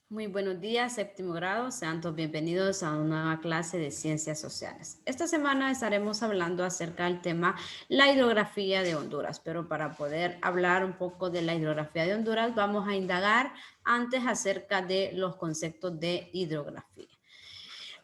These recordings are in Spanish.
Muy buenos días, séptimo grado. Sean todos bienvenidos a una nueva clase de ciencias sociales. Esta semana estaremos hablando acerca del tema la hidrografía de Honduras, pero para poder hablar un poco de la hidrografía de Honduras, vamos a indagar antes acerca de los conceptos de hidrografía.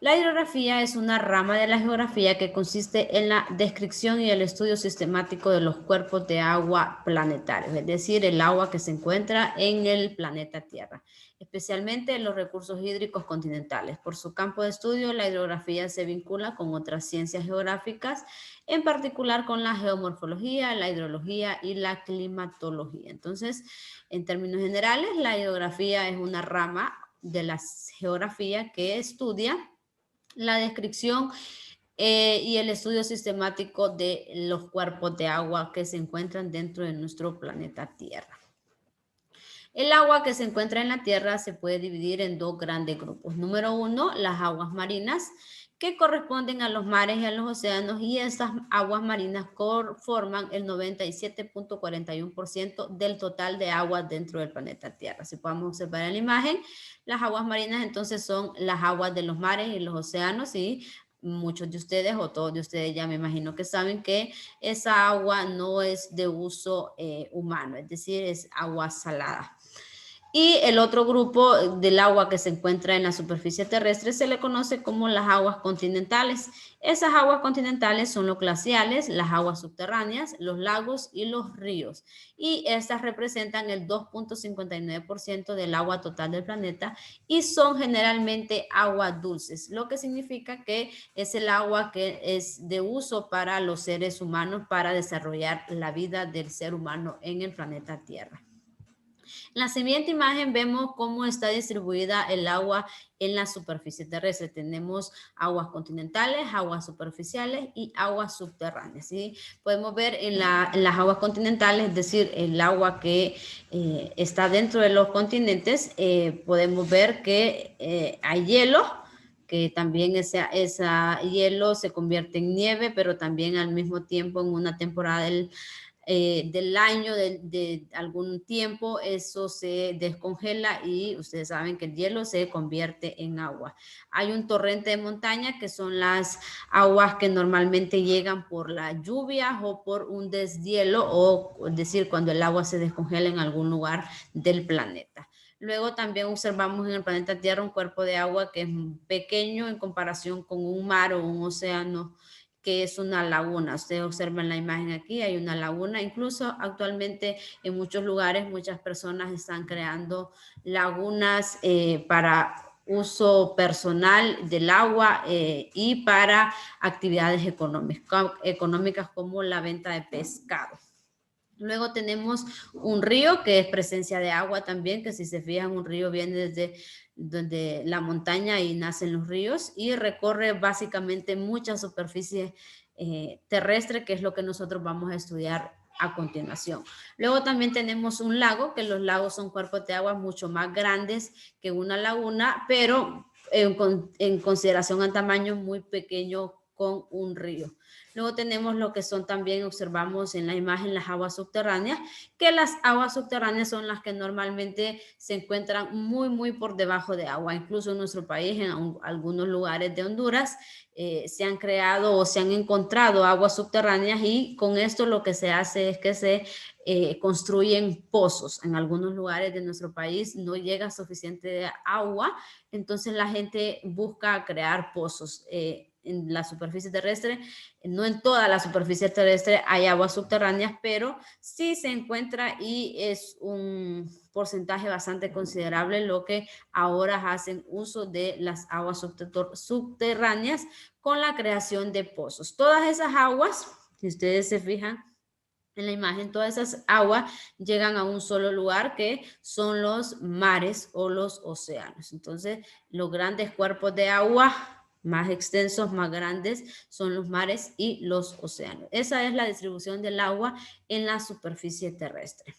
La hidrografía es una rama de la geografía que consiste en la descripción y el estudio sistemático de los cuerpos de agua planetarios, es decir, el agua que se encuentra en el planeta Tierra, especialmente los recursos hídricos continentales. Por su campo de estudio, la hidrografía se vincula con otras ciencias geográficas, en particular con la geomorfología, la hidrología y la climatología. Entonces, en términos generales, la hidrografía es una rama de la geografía que estudia la descripción y el estudio sistemático de los cuerpos de agua que se encuentran dentro de nuestro planeta Tierra. El agua que se encuentra en la Tierra se puede dividir en dos grandes grupos. Número uno, las aguas marinas, que corresponden a los mares y a los océanos, y estas aguas marinas forman el 97.41% del total de aguas dentro del planeta Tierra. Si podemos observar en la imagen, las aguas marinas entonces son las aguas de los mares y los océanos, y muchos de ustedes o todos de ustedes ya me imagino que saben que esa agua no es de uso humano, es decir, es agua salada. Y el otro grupo del agua que se encuentra en la superficie terrestre se le conoce como las aguas continentales. Esas aguas continentales son los glaciales, las aguas subterráneas, los lagos y los ríos. Y estas representan el 2.59% del agua total del planeta y son generalmente aguas dulces, lo que significa que es el agua que es de uso para los seres humanos para desarrollar la vida del ser humano en el planeta Tierra. En la siguiente imagen vemos cómo está distribuida el agua en la superficie terrestre. Tenemos aguas continentales, aguas superficiales y aguas subterráneas. ¿Sí? Podemos ver en las aguas continentales, es decir, el agua que está dentro de los continentes, podemos ver que hay hielo, que también ese hielo se convierte en nieve, pero también al mismo tiempo en una temporada del año, de algún tiempo, eso se descongela y ustedes saben que el hielo se convierte en agua. Hay un torrente de montaña que son las aguas que normalmente llegan por la lluvia o por un deshielo, o es decir, cuando el agua se descongela en algún lugar del planeta. Luego también observamos en el planeta Tierra un cuerpo de agua que es pequeño en comparación con un mar o un océano, que es una laguna. Ustedes observan la imagen aquí, hay una laguna. Incluso actualmente en muchos lugares muchas personas están creando lagunas para uso personal del agua y para actividades económicas como la venta de pescado. Luego tenemos un río que es presencia de agua también, que si se fijan un río viene desde donde la montaña y nacen los ríos y recorre básicamente mucha superficie terrestre, que es lo que nosotros vamos a estudiar a continuación. Luego también tenemos un lago, que los lagos son cuerpos de agua mucho más grandes que una laguna, pero en consideración al tamaño muy pequeño con un río. Luego tenemos lo que son también, observamos en la imagen, las aguas subterráneas, que las aguas subterráneas son las que normalmente se encuentran muy por debajo de agua. Incluso en nuestro país, en algunos lugares de Honduras, se han creado o se han encontrado aguas subterráneas, y con esto lo que se hace es que se construyen pozos. En algunos lugares de nuestro país no llega suficiente agua, entonces la gente busca crear pozos. En la superficie terrestre, no en toda la superficie terrestre hay aguas subterráneas, pero sí se encuentra y es un porcentaje bastante considerable lo que ahora hacen uso de las aguas subterráneas con la creación de pozos. Todas esas aguas, si ustedes se fijan en la imagen, todas esas aguas llegan a un solo lugar, que son los mares o los océanos. Entonces, los grandes cuerpos de agua más extensos, más grandes, son los mares y los océanos. Esa es la distribución del agua en la superficie terrestre.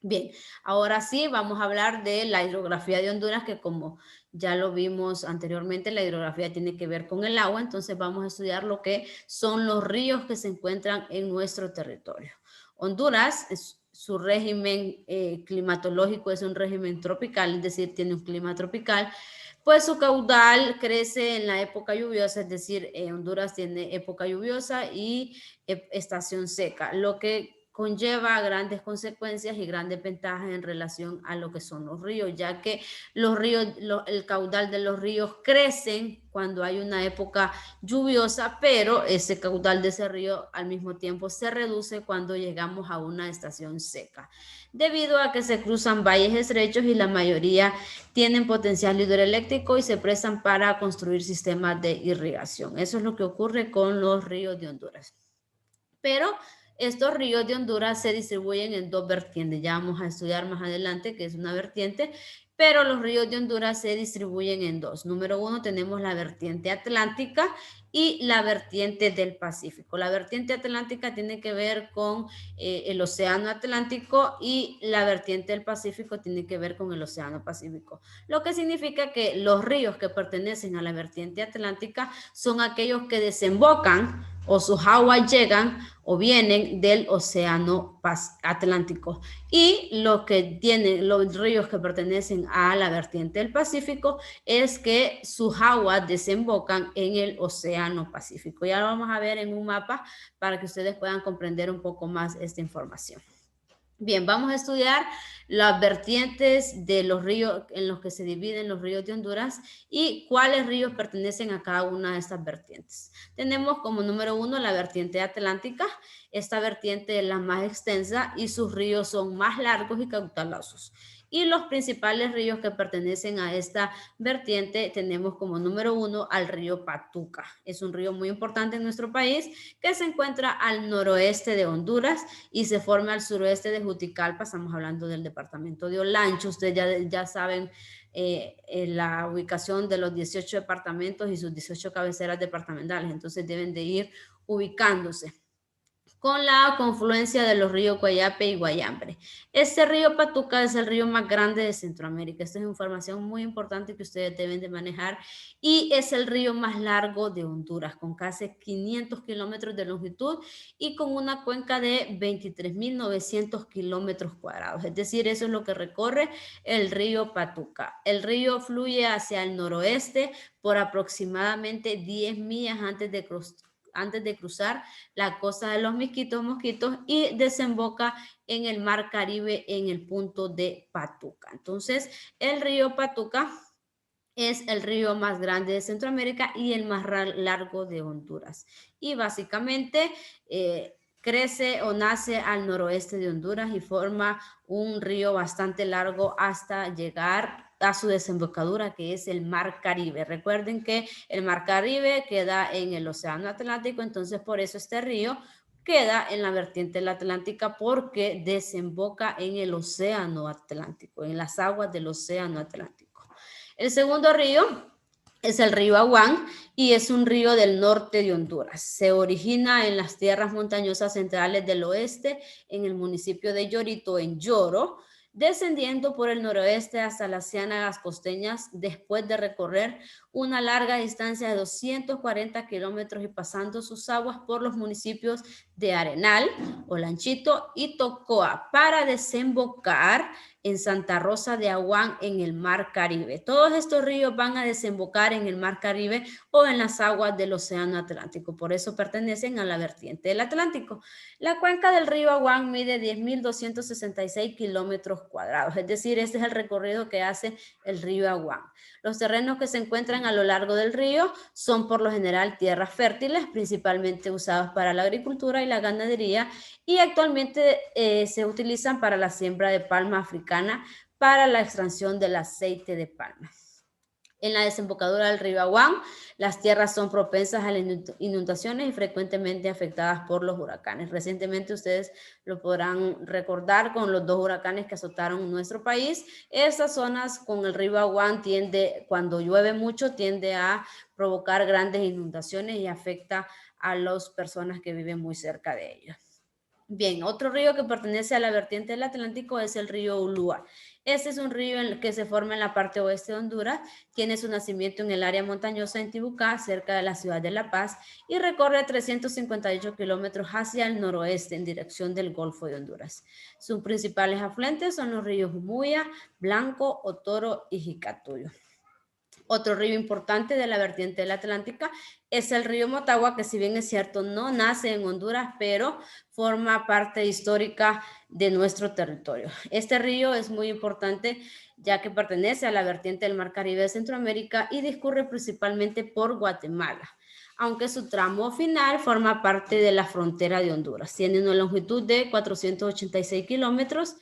Bien, ahora sí vamos a hablar de la hidrografía de Honduras, que como ya lo vimos anteriormente, la hidrografía tiene que ver con el agua, entonces vamos a estudiar lo que son los ríos que se encuentran en nuestro territorio. Honduras su régimen climatológico es un régimen tropical, es decir, tiene un clima tropical, pues su caudal crece en la época lluviosa, es decir, Honduras tiene época lluviosa y estación seca, lo que conlleva grandes consecuencias y grandes ventajas en relación a lo que son los ríos, ya que los ríos, el caudal de los ríos crecen cuando hay una época lluviosa, pero ese caudal de ese río al mismo tiempo se reduce cuando llegamos a una estación seca, debido a que se cruzan valles estrechos y la mayoría tienen potencial hidroeléctrico y se prestan para construir sistemas de irrigación. Eso es lo que ocurre con los ríos de Honduras. Pero estos ríos de Honduras se distribuyen en dos vertientes. Ya vamos a estudiar más adelante que es una vertiente, pero los ríos de Honduras se distribuyen en dos. Número uno, tenemos la vertiente atlántica y la vertiente del Pacífico. La vertiente atlántica tiene que ver con el océano Atlántico y la vertiente del Pacífico tiene que ver con el océano Pacífico. Lo que significa que los ríos que pertenecen a la vertiente atlántica son aquellos que desembocan o sus aguas llegan o vienen del océano Atlántico, y lo que tienen los ríos que pertenecen a la vertiente del Pacífico es que sus aguas desembocan en el océano Pacífico. Ya lo vamos a ver en un mapa para que ustedes puedan comprender un poco más esta información. Bien, vamos a estudiar las vertientes de los ríos en los que se dividen los ríos de Honduras y cuáles ríos pertenecen a cada una de estas vertientes. Tenemos como número uno la vertiente atlántica. Esta vertiente es la más extensa y sus ríos son más largos y caudalosos. Y los principales ríos que pertenecen a esta vertiente tenemos como número uno al río Patuca. Es un río muy importante en nuestro país que se encuentra al noroeste de Honduras y se forma al suroeste de Juticalpa. Estamos hablando del departamento de Olancho. Ustedes ya saben la ubicación de los 18 departamentos y sus 18 cabeceras departamentales. Entonces deben de ir ubicándose con la confluencia de los ríos Guayape y Guayambre. Este río Patuca es el río más grande de Centroamérica. Esta es información muy importante que ustedes deben de manejar y es el río más largo de Honduras, con casi 500 kilómetros de longitud y con una cuenca de 23.900 kilómetros cuadrados. Es decir, eso es lo que recorre el río Patuca. El río fluye hacia el noroeste por aproximadamente 10 millas antes de cruzar la costa de los Mosquitos y desemboca en el Mar Caribe en el punto de Patuca. Entonces, el río Patuca es el río más grande de Centroamérica y el más largo de Honduras. Y básicamente crece o nace al noroeste de Honduras y forma un río bastante largo hasta llegar a su desembocadura, que es el Mar Caribe. Recuerden que el Mar Caribe queda en el océano Atlántico, entonces por eso este río queda en la vertiente atlántica porque desemboca en el océano Atlántico, en las aguas del océano Atlántico. El segundo río es el río Aguán y es un río del norte de Honduras. Se origina en las tierras montañosas centrales del oeste, en el municipio de Yorito, en Yoro, descendiendo por el noroeste hasta las ciénagas costeñas después de recorrer una larga distancia de 240 kilómetros y pasando sus aguas por los municipios de Arenal, Olanchito y Tocoa para desembocar en Santa Rosa de Aguán en el Mar Caribe. Todos estos ríos van a desembocar en el Mar Caribe o en las aguas del océano Atlántico, por eso pertenecen a la vertiente del Atlántico. La cuenca del río Aguán mide 10.266 kilómetros cuadrados, es decir, este es el recorrido que hace el río Aguán. Los terrenos que se encuentran a lo largo del río son por lo general tierras fértiles, principalmente usadas para la agricultura y la ganadería, y actualmente se utilizan para la siembra de palma africana para la extracción del aceite de palma. En la desembocadura del río Aguán, las tierras son propensas a las inundaciones y frecuentemente afectadas por los huracanes. Recientemente ustedes lo podrán recordar con los 2 huracanes que azotaron nuestro país. Estas zonas con el río Aguán cuando llueve mucho, tiende a provocar grandes inundaciones y afecta a las personas que viven muy cerca de ellos. Bien, otro río que pertenece a la vertiente del Atlántico es el río Ulúa. Este es un río que se forma en la parte oeste de Honduras, tiene su nacimiento en el área montañosa de Intibucá, cerca de la ciudad de La Paz, y recorre 358 kilómetros hacia el noroeste en dirección del Golfo de Honduras. Sus principales afluentes son los ríos Jumuya, Blanco, Otoro y Jicatuyo. Otro río importante de la vertiente del Atlántica es el río Motagua, que si bien es cierto no nace en Honduras, pero forma parte histórica de nuestro territorio. Este río es muy importante ya que pertenece a la vertiente del Mar Caribe de Centroamérica y discurre principalmente por Guatemala, aunque su tramo final forma parte de la frontera de Honduras. Tiene una longitud de 486 kilómetros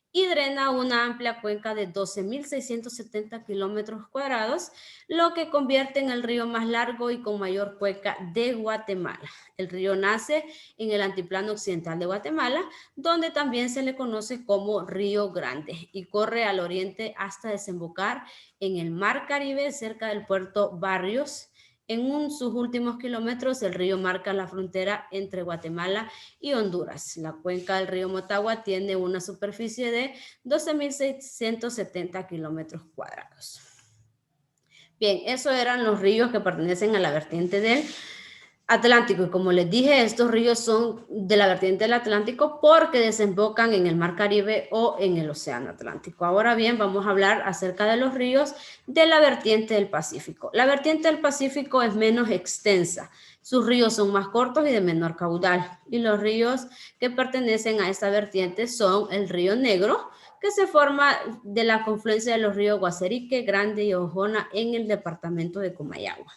y drena una amplia cuenca de 12.670 kilómetros cuadrados, lo que convierte en el río más largo y con mayor cuenca de Guatemala. El río nace en el altiplano occidental de Guatemala, donde también se le conoce como Río Grande, y corre al oriente hasta desembocar en el Mar Caribe cerca del puerto Barrios. En sus últimos kilómetros, el río marca la frontera entre Guatemala y Honduras. La cuenca del río Motagua tiene una superficie de 12.670 kilómetros cuadrados. Bien, esos eran los ríos que pertenecen a la vertiente del Atlántico. Y como les dije, estos ríos son de la vertiente del Atlántico porque desembocan en el Mar Caribe o en el Océano Atlántico. Ahora bien, vamos a hablar acerca de los ríos de la vertiente del Pacífico. La vertiente del Pacífico es menos extensa. Sus ríos son más cortos y de menor caudal. Y los ríos que pertenecen a esta vertiente son el río Negro, que se forma de la confluencia de los ríos Guaserique, Grande y Ojona en el departamento de Comayagua.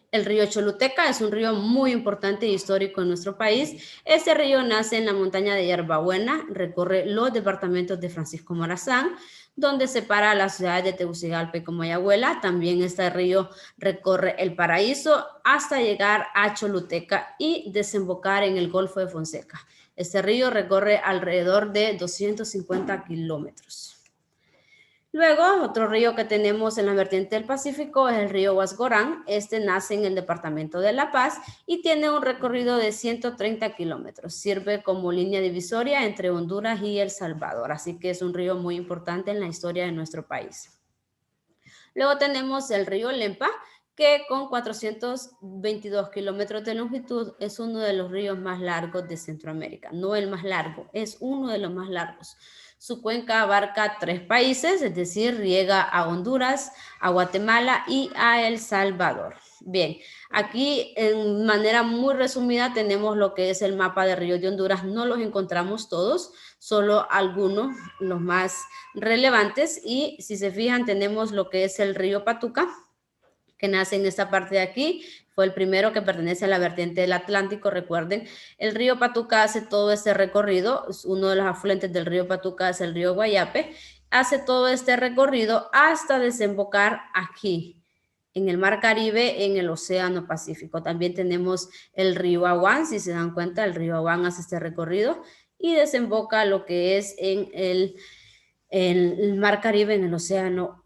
El río Choluteca es un río muy importante e histórico en nuestro país. Este río nace en la montaña de Hierbabuena, recorre los departamentos de Francisco Morazán, donde separa a las ciudades de Tegucigalpa y Comayagüela. También este río recorre el Paraíso hasta llegar a Choluteca y desembocar en el Golfo de Fonseca. Este río recorre alrededor de 250 kilómetros. Luego, otro río que tenemos en la vertiente del Pacífico es el río Huasgorán. Este nace en el departamento de La Paz y tiene un recorrido de 130 kilómetros. Sirve como línea divisoria entre Honduras y El Salvador, así que es un río muy importante en la historia de nuestro país. Luego tenemos el río Lempa, que con 422 kilómetros de longitud es uno de los ríos más largos de Centroamérica. No el más largo, es uno de los más largos. Su cuenca abarca 3 países, es decir, riega a Honduras, a Guatemala y a El Salvador. Bien, aquí en manera muy resumida tenemos lo que es el mapa de ríos de Honduras. No los encontramos todos, solo algunos, los más relevantes. Y si se fijan, tenemos lo que es el río Patuca, que nace en esta parte de aquí. Fue el primero que pertenece a la vertiente del Atlántico. Recuerden, el río Patuca hace todo este recorrido. Uno de los afluentes del río Patuca es el río Guayape. Hace todo este recorrido hasta desembocar aquí, en el Mar Caribe, en el Océano Pacífico. También tenemos el río Aguán. Si se dan cuenta, el río Aguán hace este recorrido y desemboca lo que es en el Mar Caribe, en el Océano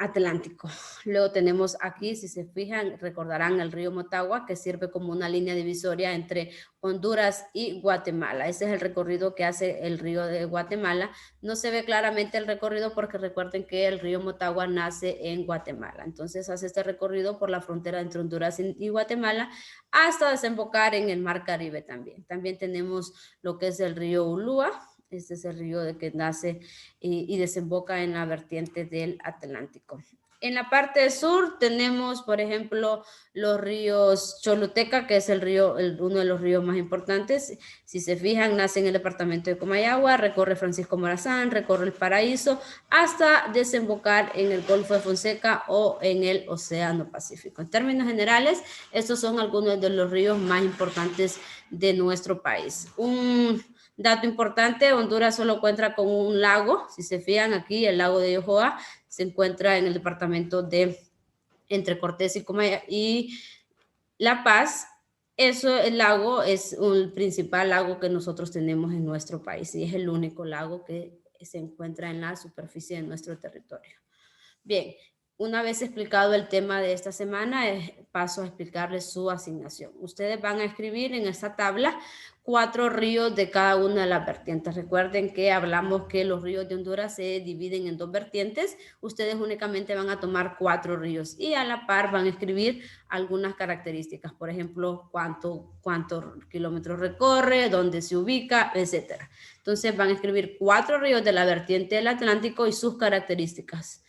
Atlántico. Luego tenemos aquí, si se fijan, recordarán el río Motagua, que sirve como una línea divisoria entre Honduras y Guatemala. Ese es el recorrido que hace el río de Guatemala. No se ve claramente el recorrido porque recuerden que el río Motagua nace en Guatemala. Entonces hace este recorrido por la frontera entre Honduras y Guatemala hasta desembocar en el Mar Caribe también. También tenemos lo que es el río Ulúa. Este es el río que nace y desemboca en la vertiente del Atlántico. En la parte sur tenemos, por ejemplo, los ríos Choluteca, que es uno de los ríos más importantes. Si se fijan, nace en el departamento de Comayagua, recorre Francisco Morazán, recorre el Paraíso, hasta desembocar en el Golfo de Fonseca o en el Océano Pacífico. En términos generales, estos son algunos de los ríos más importantes de nuestro país. Un dato importante, Honduras solo cuenta con un lago. Si se fijan aquí, el lago de Yohoa se encuentra en el departamento de entre Cortés y La Paz. El lago es el principal lago que nosotros tenemos en nuestro país y es el único lago que se encuentra en la superficie de nuestro territorio. Bien, Una vez explicado el tema de esta semana, paso a explicarles su asignación. Ustedes van a escribir en esta tabla 4 ríos de cada una de las vertientes. Recuerden que hablamos que los ríos de Honduras se dividen en 2 vertientes. Ustedes únicamente van a tomar 4 ríos y a la par van a escribir algunas características. Por ejemplo, cuántos kilómetros recorre, dónde se ubica, etcétera. Entonces van a escribir 4 ríos de la vertiente del Atlántico y sus características.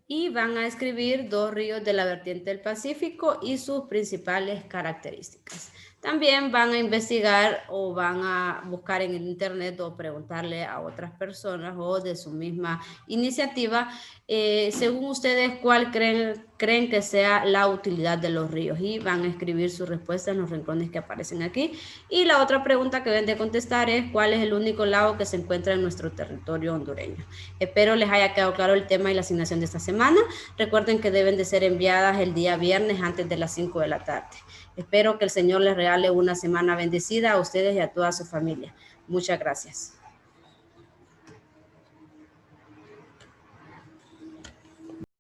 Y van a escribir 2 ríos de la vertiente del Pacífico y sus principales características. También van a investigar o van a buscar en el internet o preguntarle a otras personas o de su misma iniciativa, según ustedes, cuál creen que sea la utilidad de los ríos, y van a escribir su respuesta en los renglones que aparecen aquí. Y la otra pregunta que deben de contestar es: ¿cuál es el único lago que se encuentra en nuestro territorio hondureño? Espero les haya quedado claro el tema y la asignación de esta semana. Recuerden que deben de ser enviadas el día viernes antes de las 5 de la tarde. Espero que el Señor les regale una semana bendecida a ustedes y a toda su familia. Muchas gracias.